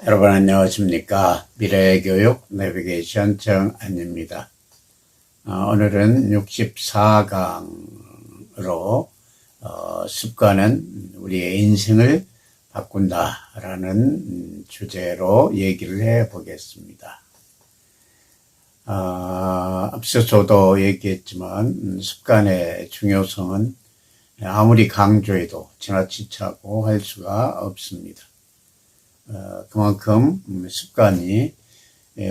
여러분 안녕하십니까. 미래교육 내비게이션 정안입니다. 오늘은 64강으로 습관은 우리의 인생을 바꾼다라는 주제로 얘기를 해 보겠습니다. 앞서서도 얘기했지만 습관의 중요성은 아무리 강조해도 지나치다고 할 수가 없습니다. 그만큼 습관이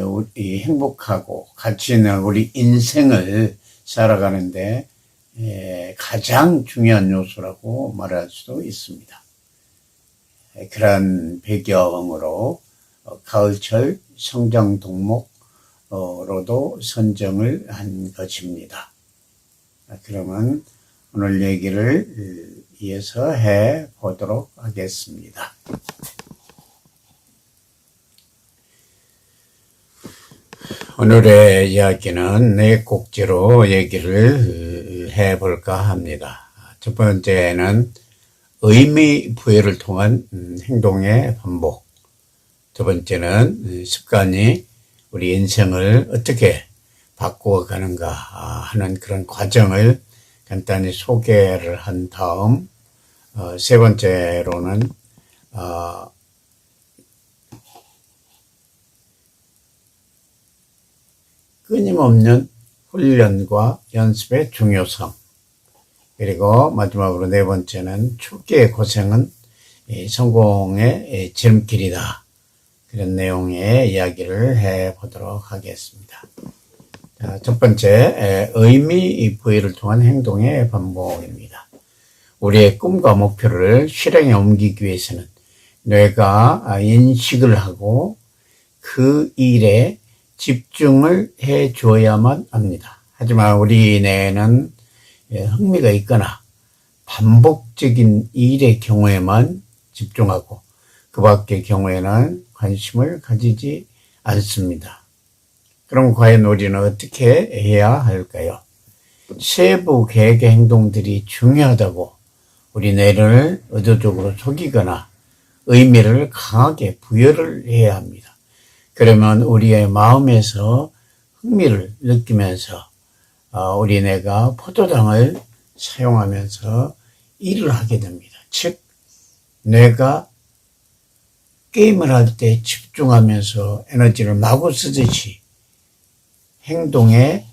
우리 행복하고 가치 있는 우리 인생을 살아가는데 가장 중요한 요소라고 말할 수도 있습니다. 그런 배경으로 가을철 성장 동목으로도 선정을 한 것입니다. 그러면 오늘 얘기를 이어서 해 보도록 하겠습니다. 오늘의 이야기는 네 꼭지로 얘기를 해볼까 합니다. 첫 번째는 의미 부여를 통한 행동의 반복. 두 번째는 습관이 우리 인생을 어떻게 바꾸어가는가 하는 그런 과정을 간단히 소개를 한 다음 세 번째로는 끊임없는 훈련과 연습의 중요성, 그리고 마지막으로 네 번째는 초기의 고생은 성공의 지름길이다. 그런 내용의 이야기를 해보도록 하겠습니다. 자, 첫 번째, 의미 부여를 통한 행동의 반복입니다. 우리의 꿈과 목표를 실행에 옮기기 위해서는 뇌가 인식을 하고 그 일에 집중을 해 줘야만 합니다. 하지만 우리 뇌는 흥미가 있거나 반복적인 일의 경우에만 집중하고 그 밖의 경우에는 관심을 가지지 않습니다. 그럼 과연 우리는 어떻게 해야 할까요? 세부 계획의 행동들이 중요하다고 우리 뇌를 의도적으로 속이거나 의미를 강하게 부여를 해야 합니다. 그러면 우리의 마음에서 흥미를 느끼면서 우리 뇌가 포도당을 사용하면서 일을 하게 됩니다. 즉 뇌가 게임을 할 때 집중하면서 에너지를 마구 쓰듯이 행동에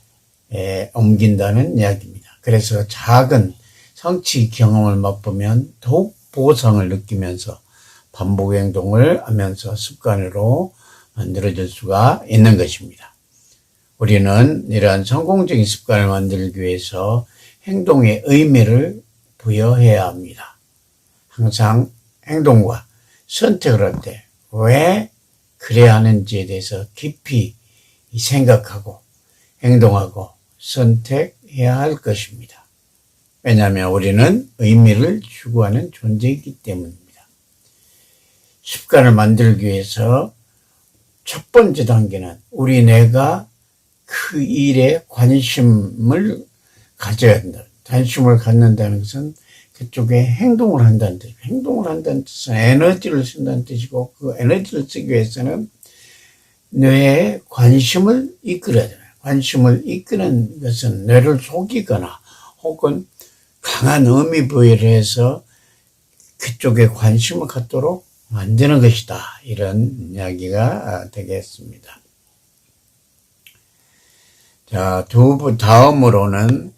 옮긴다는 이야기입니다. 그래서 작은 성취 경험을 맛보면 더욱 보상을 느끼면서 반복 행동을 하면서 습관으로 만들어질 수가 있는 것입니다. 우리는 이러한 성공적인 습관을 만들기 위해서 행동에 의미를 부여해야 합니다. 항상 행동과 선택을 할 때 왜 그래야 하는지에 대해서 깊이 생각하고 행동하고 선택해야 할 것입니다. 왜냐하면 우리는 의미를 추구하는 존재이기 때문입니다. 습관을 만들기 위해서 첫 번째 단계는 우리 뇌가 그 일에 관심을 가져야 한다. 관심을 갖는다는 것은 그쪽에 행동을 한다는 뜻. 행동을 한다는 뜻은 에너지를 쓴다는 뜻이고 그 에너지를 쓰기 위해서는 뇌에 관심을 이끌어야 돼요. 관심을 이끄는 것은 뇌를 속이거나 혹은 강한 의미 부여를 해서 그쪽에 관심을 갖도록 만드는 것이다. 이런 이야기가 되겠습니다. 자, 다음으로는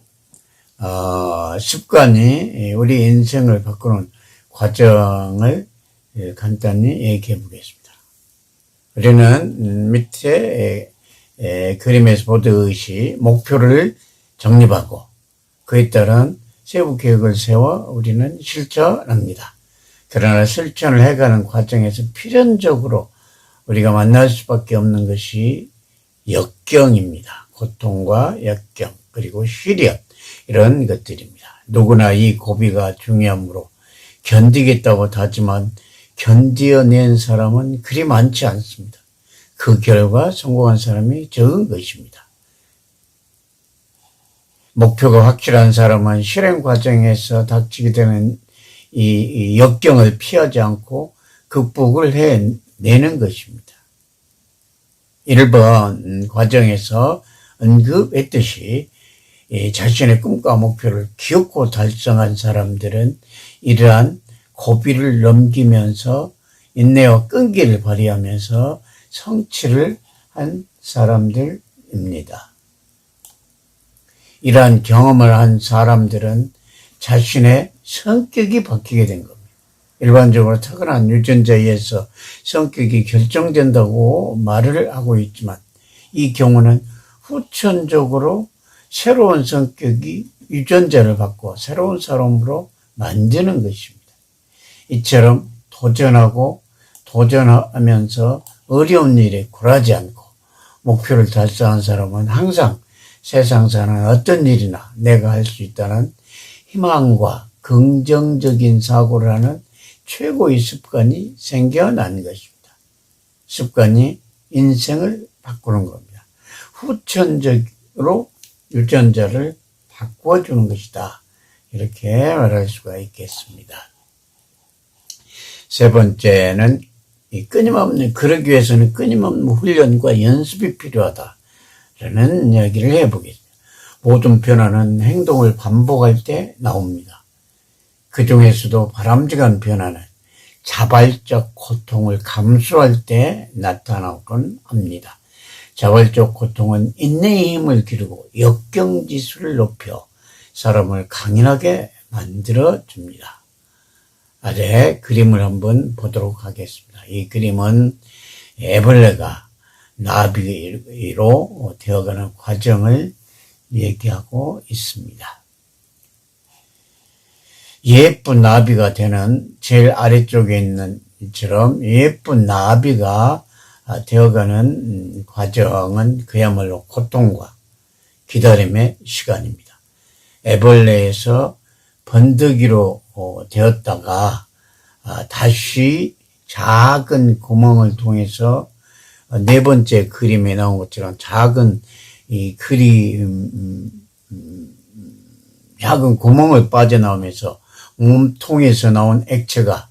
습관이 우리 인생을 바꾸는 과정을 간단히 얘기해 보겠습니다. 우리는 밑에 그림에서 보듯이 목표를 정립하고 그에 따른 세부 계획을 세워 우리는 실천합니다. 그러나 실천을 해가는 과정에서 필연적으로 우리가 만날 수밖에 없는 것이 역경입니다. 고통과 역경 그리고 시련 이런 것들입니다. 누구나 이 고비가 중요하므로 견디겠다고 하지만 견디어낸 사람은 그리 많지 않습니다. 그 결과 성공한 사람이 적은 것입니다. 목표가 확실한 사람은 실행 과정에서 닥치게 되는 이 역경을 피하지 않고 극복을 내는 것입니다. 1번 과정에서 언급했듯이 자신의 꿈과 목표를 기어코 달성한 사람들은 이러한 고비를 넘기면서 인내와 끈기를 발휘하면서 성취를 한 사람들입니다. 이러한 경험을 한 사람들은 자신의 성격이 바뀌게 된 겁니다. 일반적으로 타고난 유전자에 의해서 성격이 결정된다고 말을 하고 있지만 이 경우는 후천적으로 새로운 성격이 유전자를 바꿔 새로운 사람으로 만드는 것입니다. 이처럼 도전하면서 어려운 일에 굴하지 않고 목표를 달성한 사람은 항상 세상 사는 어떤 일이나 내가 할 수 있다는 희망과 긍정적인 사고를 하는 최고의 습관이 생겨난 것입니다. 습관이 인생을 바꾸는 겁니다. 후천적으로 유전자를 바꿔주는 것이다. 이렇게 말할 수가 있겠습니다. 세 번째는 그러기 위해서는 끊임없는 훈련과 연습이 필요하다라는 이야기를 해보겠습니다. 모든 변화는 행동을 반복할 때 나옵니다. 그 중에서도 바람직한 변화는 자발적 고통을 감수할 때 나타나곤 합니다. 자발적 고통은 인내의 힘을 기르고 역경지수를 높여 사람을 강인하게 만들어줍니다. 아래 그림을 한번 보도록 하겠습니다. 이 그림은 애벌레가 나비로 되어가는 과정을 얘기하고 있습니다. 예쁜 나비가 되는 제일 아래쪽에 있는 이처럼 예쁜 나비가 되어가는 과정은 그야말로 고통과 기다림의 시간입니다. 애벌레에서 번데기로 되었다가 다시 작은 구멍을 통해서 네 번째 그림에 나온 것처럼 작은 작은 구멍을 빠져나오면서 몸통에서 나온 액체가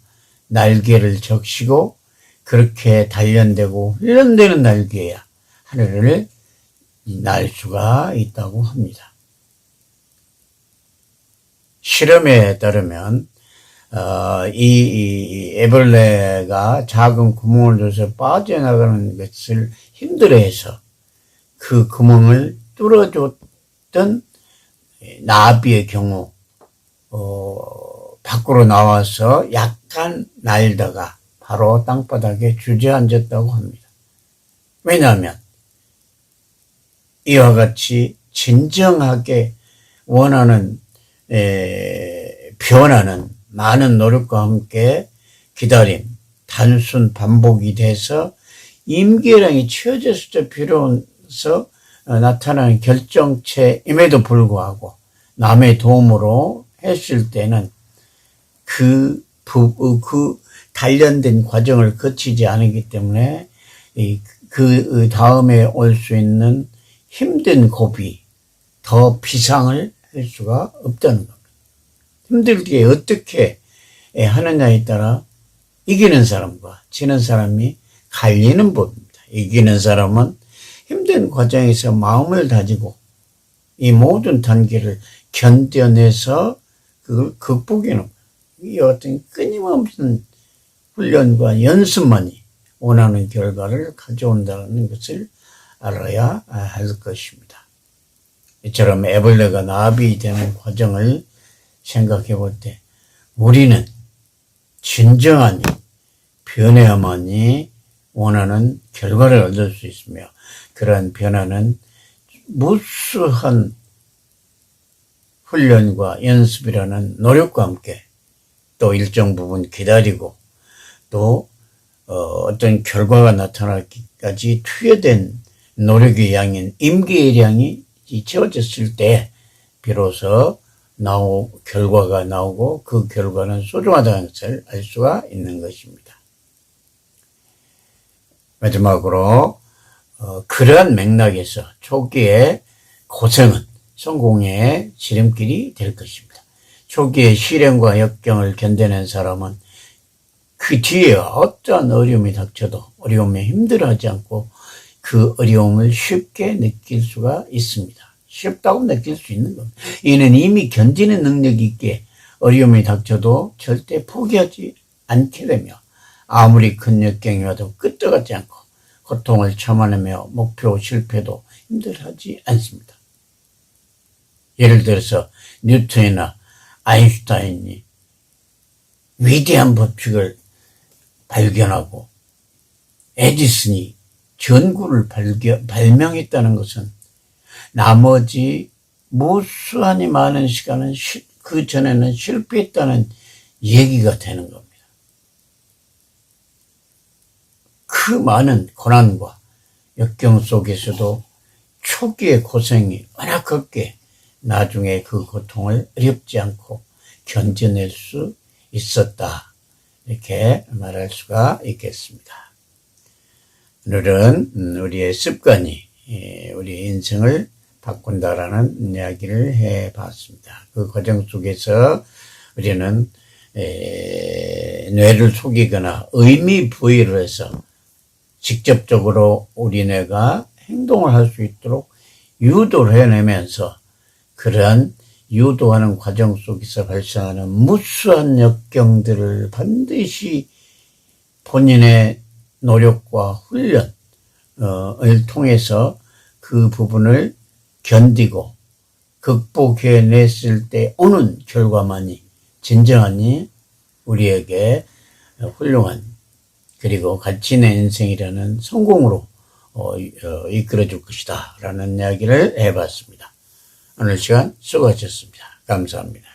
날개를 적시고 그렇게 단련되고 훈련되는 날개야 하늘을 날 수가 있다고 합니다. 실험에 따르면 이 애벌레가 작은 구멍을 줘서 빠져나가는 것을 힘들어해서 그 구멍을 뚫어줬던 나비의 경우 밖으로 나와서 약간 날다가 바로 땅바닥에 주저앉았다고 합니다. 왜냐하면 이와 같이 진정하게 원하는 변화는 많은 노력과 함께 기다림, 단순 반복이 돼서 임계량이 채워졌을 때 비로소 나타나는 결정체임에도 불구하고 남의 도움으로 했을 때는 그 단련된 과정을 거치지 않기 때문에 그 다음에 올 수 있는 힘든 고비, 더 비상을 할 수가 없다는 겁니다. 힘들게 어떻게 하느냐에 따라 이기는 사람과 지는 사람이 갈리는 법입니다. 이기는 사람은 힘든 과정에서 마음을 다지고 이 모든 단계를 견뎌내서 그걸 극복해내는 거예요. 이 어떤 끊임없는 훈련과 연습만이 원하는 결과를 가져온다는 것을 알아야 할 것입니다. 이처럼 애벌레가 나비 되는 과정을 생각해 볼 때 우리는 진정한 변해야만이 원하는 결과를 얻을 수 있으며 그러한 변화는 무수한 훈련과 연습이라는 노력과 함께 또 일정 부분 기다리고 또 어떤 결과가 나타나기까지 투여된 노력의 양인 임계의 양이 채워졌을 때 비로소 결과가 나오고 그 결과는 소중하다는 것을 알 수가 있는 것입니다. 마지막으로 그러한 맥락에서 초기의 고생은 성공의 지름길이 될 것입니다. 초기의 시련과 역경을 견뎌낸 사람은 그 뒤에 어떠한 어려움이 닥쳐도 어려움에 힘들어하지 않고 그 어려움을 쉽게 느낄 수가 있습니다. 쉽다고 느낄 수 있는 겁니다. 이는 이미 견디는 능력이 있기에 어려움이 닥쳐도 절대 포기하지 않게 되며 아무리 큰 역경이 와도 끄떡하지 않고 고통을 참아내며 목표 실패도 힘들어하지 않습니다. 예를 들어서 뉴턴이나 아인슈타인이 위대한 법칙을 발견하고 에디슨이 전구를 발명했다는 것은 나머지 무수하니 많은 시간은 그 전에는 실패했다는 얘기가 되는 겁니다. 그 많은 고난과 역경 속에서도 초기의 고생이 워낙 컸기에 나중에 그 고통을 어렵지 않고 견뎌낼 수 있었다. 이렇게 말할 수가 있겠습니다. 오늘은 우리의 습관이 우리 인생을 바꾼다라는 이야기를 해봤습니다. 그 과정 속에서 우리는 뇌를 속이거나 의미 부여를 해서 직접적으로 우리 뇌가 행동을 할 수 있도록 유도를 해내면서 그러한 유도하는 과정 속에서 발생하는 무수한 역경들을 반드시 본인의 노력과 훈련을 통해서 그 부분을 견디고 극복해냈을 때 오는 결과만이 진정한 우리에게 훌륭한 그리고 가치 있는 인생이라는 성공으로 이끌어줄 것이다 라는 이야기를 해봤습니다. 오늘 시간 수고하셨습니다. 감사합니다.